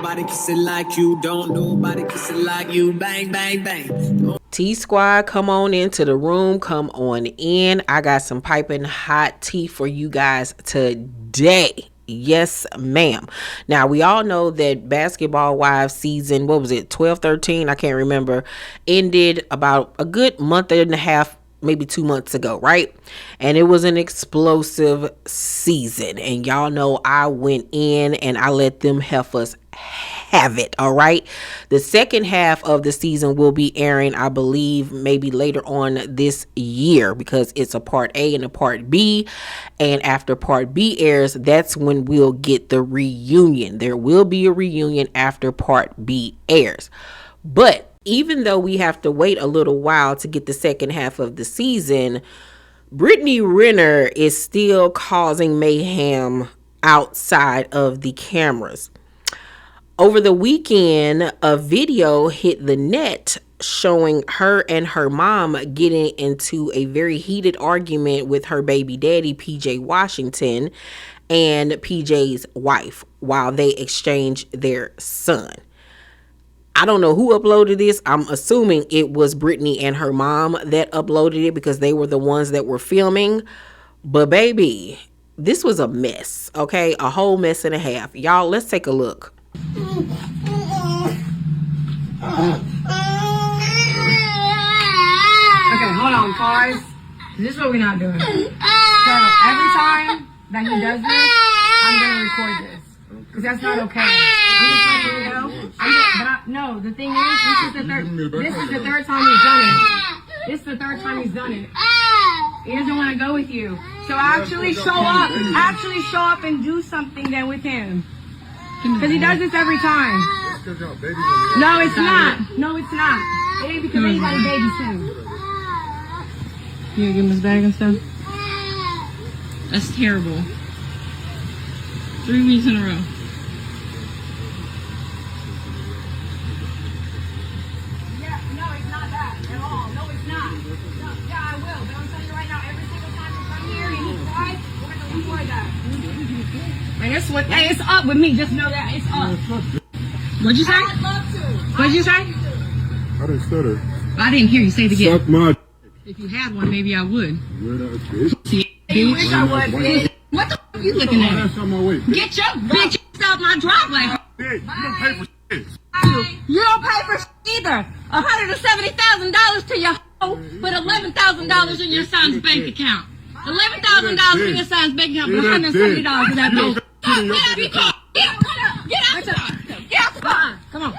nobody kiss it like you. Don't nobody kiss it like you. Bang, bang, bang. Tea Squad, come on into the room. Come on in. I got some piping hot tea for you guys today. Yes, ma'am. Now, we all know that Basketball Wives season, what was it, 12, 13? I can't remember, ended about a good month and a half, maybe 2 months ago, right? And it was an explosive season. And y'all know I went in and I let them heifers have it. All right. The second half of the season will be airing, I believe, maybe later on this year, because it's a part A and a part B. And after part B airs, that's when we'll get the reunion. There will be a reunion after part B airs. But even though we have to wait a little while to get the second half of the season, Brittany Renner is still causing mayhem outside of the cameras. Over the weekend, a video hit the net showing her and her mom getting into a very heated argument with her baby daddy, PJ Washington, and PJ's wife while they exchanged their son. I don't know who uploaded this. I'm assuming it was Brittany and her mom that uploaded it because they were the ones that were filming. But baby, this was a mess, okay? A whole mess and a half. Y'all, let's take a look. Okay, hold on, pause. This is what we're not doing. So every time that he does this, I'm gonna record this because that's not okay. I'm just letting you know. No, the thing is, this is the third time he's done it. This is the third time he's done it. He doesn't want to go with you. So actually show up. Actually show up and do something then with him. Because he does this every time. No, it's not. No, it's not. It ain't because anybody babies him. You gonna give him his bag and stuff? That's terrible. 3 weeks in a row. Yeah, no, it's not that at all. No, it's not. No, yeah, I will. But I'm telling you right now, every single time you come here and he cries, we're gonna record that. And it's what, hey, it's up with me. Just know that it's up. What'd you say? I'd love to. What'd you say? I didn't stutter. I didn't hear you say it again. Suck my. If you had one, maybe I would. Where that bitch? See, You wish I would, bitch. what the f*** are you looking at? That's on my way. Get your bitch out my driveway. Hey, you don't pay for shit. You don't pay for either. $170,000 to your hoe, but $11,000 in your son's bank account. $11,000 in your son's bank account, but $170 for that bitch. Get out the car. Come on.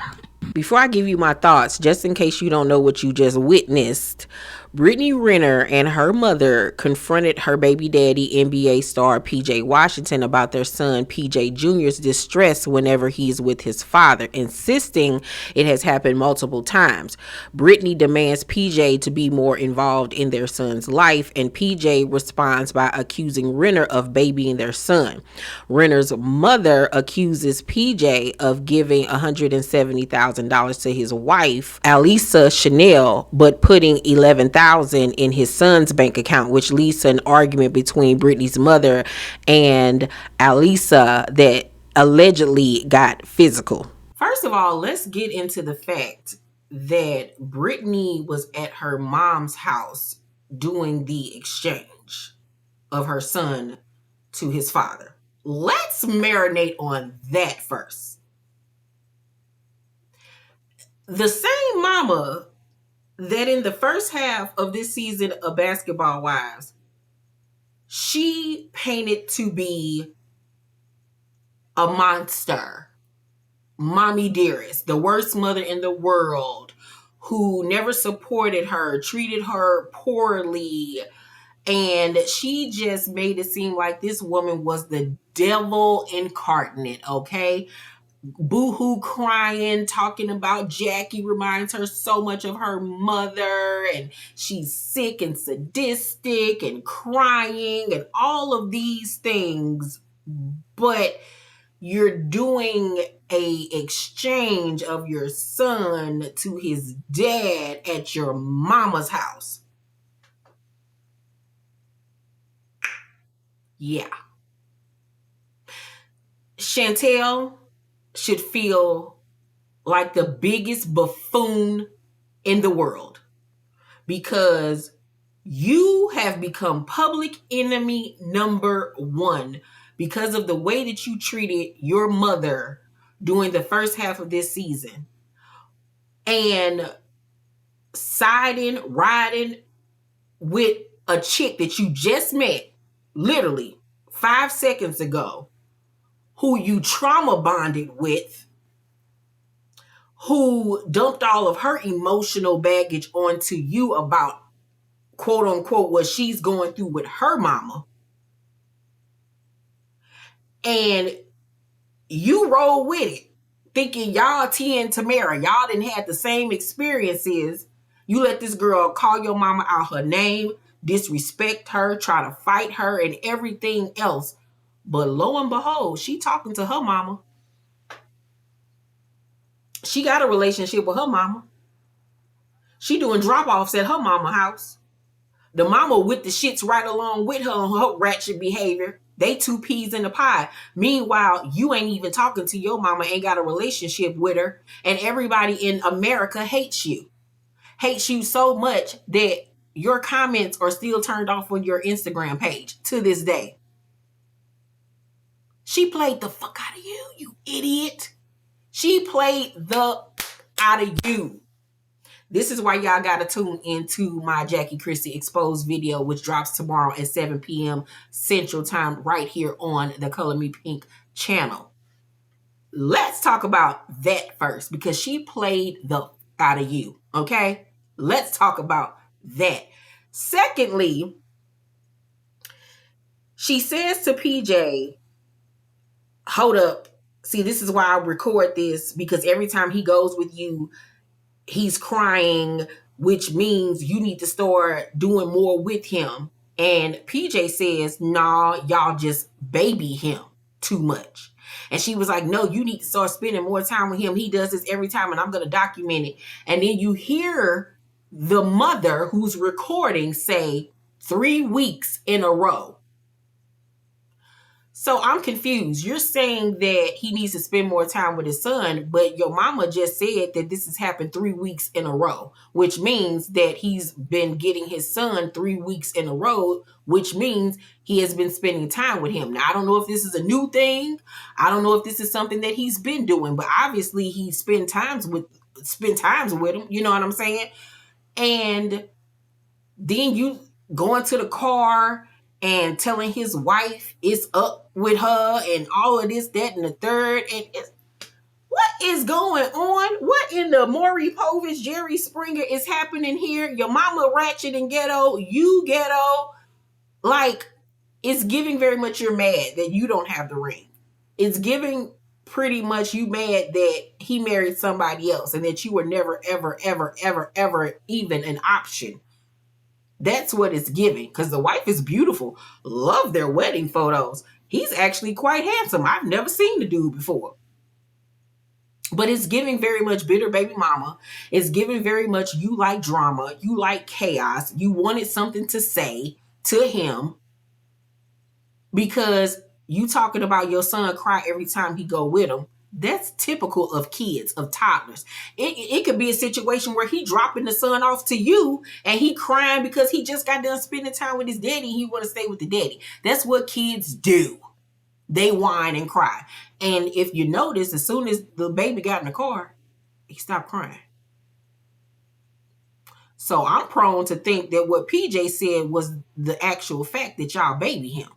Before I give you my thoughts, just in case you don't know what you just witnessed, Brittany Renner and her mother confronted her baby daddy, NBA star PJ Washington, about their son PJ Jr.'s distress whenever he's with his father, insisting it has happened multiple times. Brittany demands PJ to be more involved in their son's life, and PJ responds by accusing Renner of babying their son. Renner's mother accuses PJ of giving $170,000 to his wife, Alisa Chanel, but putting $11,000 in his son's bank account, which leads to an argument between Brittany's mother and Alisa that allegedly got physical. First of all, let's get into the fact that Brittany was at her mom's house doing the exchange of her son to his father. Let's marinate on that first. The same mama that in the first half of this season of Basketball Wives, she painted to be a monster, mommy dearest, the worst mother in the world, who never supported her, treated her poorly, and she just made it seem like this woman was the devil incarnate, okay? Boo-hoo crying, talking about Jackie reminds her so much of her mother, and she's sick and sadistic and crying and all of these things, but you're doing a exchange of your son to his dad at your mama's house. Yeah. Chantel, should feel like the biggest buffoon in the world, because you have become public enemy number one because of the way that you treated your mother during the first half of this season, and riding with a chick that you just met literally 5 seconds ago, who you trauma bonded with, who dumped all of her emotional baggage onto you about, quote unquote, what she's going through with her mama. And you roll with it, thinking y'all Tia and Tamara, y'all didn't have the same experiences. You let this girl call your mama out her name, disrespect her, try to fight her, and everything else. But lo and behold, she talking to her mama. She got a relationship with her mama. She doing drop-offs at her mama house. The mama with the shits right along with her on her ratchet behavior. They two peas in the pie. Meanwhile, you ain't even talking to your mama, ain't got a relationship with her, and everybody in America hates you. Hates you so much that your comments are still turned off on your Instagram page to this day. She played the fuck out of you, you idiot. She played the out of you. This is why y'all gotta tune into my Jackie Christie Exposed video, which drops tomorrow at 7 p.m. Central Time right here on the Color Me Pink channel. Let's talk about that first, because she played the out of you, okay? Let's talk about that. Secondly, she says to PJ, hold up. See, this is why I record this, because every time he goes with you, he's crying, which means you need to start doing more with him. And PJ says, nah, y'all just baby him too much. And she was like, no, you need to start spending more time with him. He does this every time, and I'm going to document it. And then you hear the mother who's recording say 3 weeks in a row. So I'm confused. You're saying that he needs to spend more time with his son, but your mama just said that this has happened 3 weeks in a row, which means that he's been getting his son 3 weeks in a row, which means he has been spending time with him. Now, I don't know if this is a new thing. I don't know if this is something that he's been doing, but obviously he spent times with him. You know what I'm saying? And then you go into the car and telling his wife it's up with her and all of this, that, and the third. And what is going on? What in the Maury Povich, Jerry Springer is happening here? Your mama ratchet and ghetto, you ghetto. Like, it's giving very much you're mad that you don't have the ring. It's giving pretty much you mad that he married somebody else and that you were never, ever, ever, ever, ever even an option. That's what it's giving, because the wife is beautiful. Love their wedding photos. He's actually quite handsome. I've never seen the dude before. But it's giving very much bitter baby mama. It's giving very much you like drama. You like chaos. You wanted something to say to him because you talking about your son cry every time he go with him. That's typical of kids, of toddlers. It could be a situation where he dropping the son off to you and he crying because he just got done spending time with his daddy. He want to stay with the daddy. That's what kids do. They whine and cry. And if you notice, as soon as the baby got in the car, he stopped crying. So I'm prone to think that what PJ said was the actual fact that y'all baby him.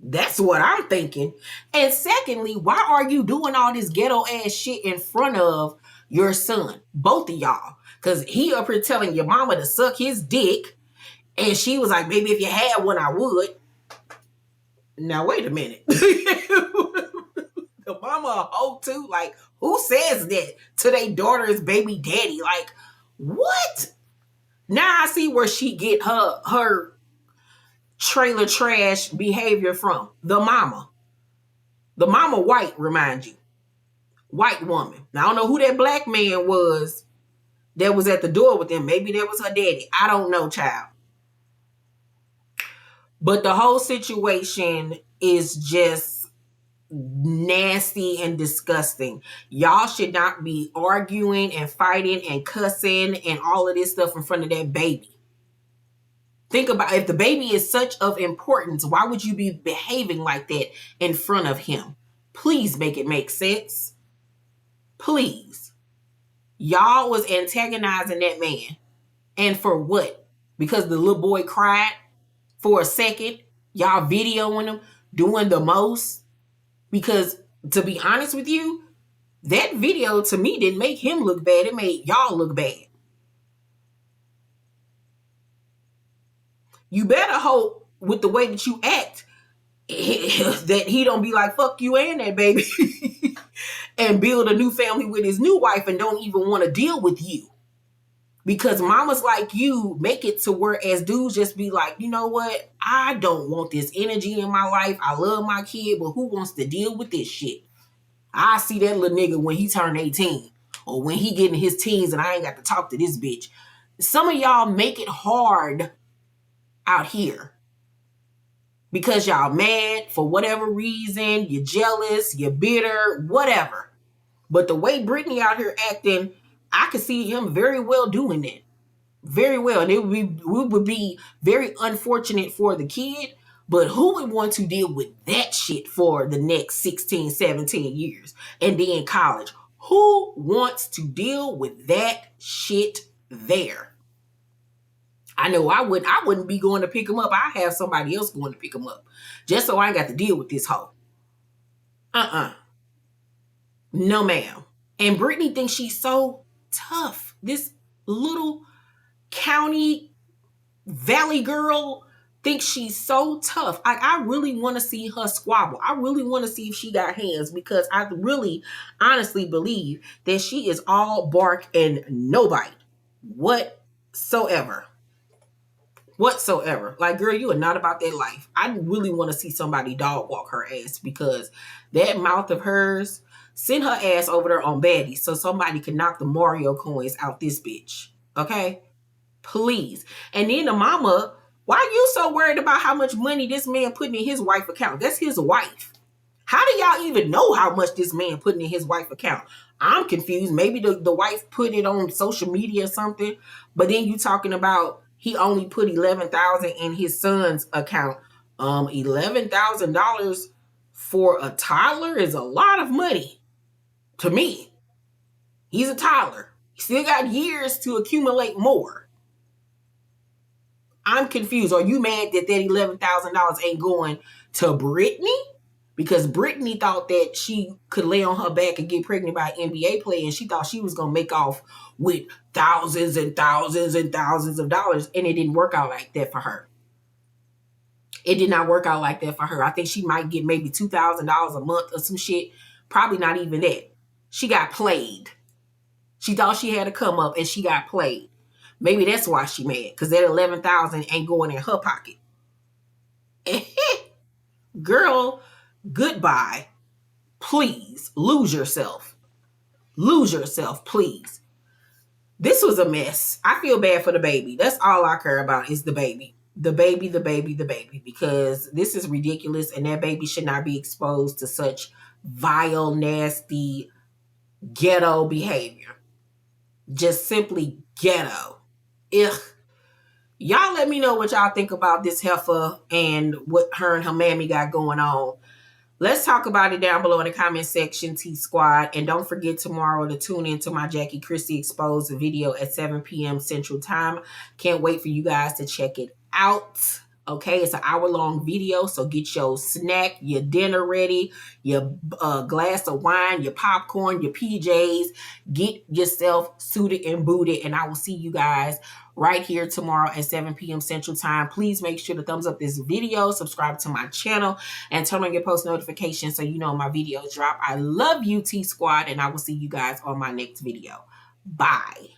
That's what I'm thinking. And secondly, why are you doing all this ghetto ass shit in front of your son? Both of y'all. Because he up here telling your mama to suck his dick. And she was like, maybe if you had one, I would. Now, wait a minute. The mama a hoe too? Like, who says that to their daughter's baby daddy? Like, what? Now I see where she get her trailer trash behavior from. The mama white, remind you. White woman. Now I don't know who that black man was that was at the door with them. Maybe that was her daddy. I don't know, child. But the whole situation is just nasty and disgusting. Y'all should not be arguing and fighting and cussing and all of this stuff in front of that baby. Think about, if the baby is such of importance, why would you be behaving like that in front of him? Please make it make sense. Please. Y'all was antagonizing that man. And for what? Because the little boy cried for a second? Y'all videoing him doing the most? Because to be honest with you, that video to me didn't make him look bad. It made y'all look bad. You better hope with the way that you act that he don't be like, fuck you and that baby and build a new family with his new wife and don't even want to deal with you. Because mamas like you make it to where as dudes just be like, you know what? I don't want this energy in my life. I love my kid, but who wants to deal with this shit? I see that little nigga when he turned 18 or when he get in his teens and I ain't got to talk to this bitch. Some of y'all make it hard out here because y'all mad for whatever reason. You're jealous, you're bitter, whatever. But the way Brittany out here acting, I could see him very well doing that. Very well. And it would be very unfortunate for the kid, but who would want to deal with that shit for the next 16, 17 years? And then college. Who wants to deal with that shit there? I know I wouldn't be going to pick him up. I have somebody else going to pick him up. Just so I ain't got to deal with this hoe. No, ma'am. And Brittany thinks she's so tough. This little county valley girl thinks she's so tough. I really want to see her squabble. I really want to see if she got hands, because I really honestly believe that she is all bark and no bite whatsoever. Like, girl, you are not about that life. I really want to see somebody dog walk her ass, because that mouth of hers, send her ass over there on baddies so somebody can knock the Mario coins out this bitch. Okay? Please. And then the mama, why are you so worried about how much money this man putting in his wife's account? That's his wife. How do y'all even know how much this man putting in his wife's account? I'm confused. Maybe the wife put it on social media or something. But then you talking about he only put $11,000 in his son's account. $11,000 for a toddler is a lot of money to me. He's a toddler. He still got years to accumulate more. I'm confused. Are you mad that $11,000 ain't going to Brittany? Because Brittany thought that she could lay on her back and get pregnant by an NBA player, and she thought she was going to make off with thousands and thousands and thousands of dollars, and it didn't work out like that for her. It did not work out like that for her. I think she might get maybe $2,000 a month or some shit. Probably not even that. She got played. She thought she had to come up, and she got played. Maybe that's why she mad, because that $11,000 ain't going in her pocket. Girl, goodbye. Please, lose yourself. Lose yourself, please. This was a mess. I feel bad for the baby. That's all I care about is the baby. The baby, because this is ridiculous, and that baby should not be exposed to such vile, nasty, ghetto behavior. Just simply ghetto. Ugh. Y'all let me know what y'all think about this heifer and what her and her mammy got going on. Let's talk about it down below in the comment section, T Squad. And don't forget tomorrow to tune into my Jackie Christie Exposed video at 7 p.m. Central Time. Can't wait for you guys to check it out. Okay, it's an hour-long video, so get your snack, your dinner ready, your glass of wine, your popcorn, your PJs. Get yourself suited and booted, and I will see you guys right here tomorrow at 7 p.m. Central Time. Please make sure to thumbs up this video, subscribe to my channel, and turn on your post notifications so you know my videos drop. I love you, T Squad, and I will see you guys on my next video. Bye.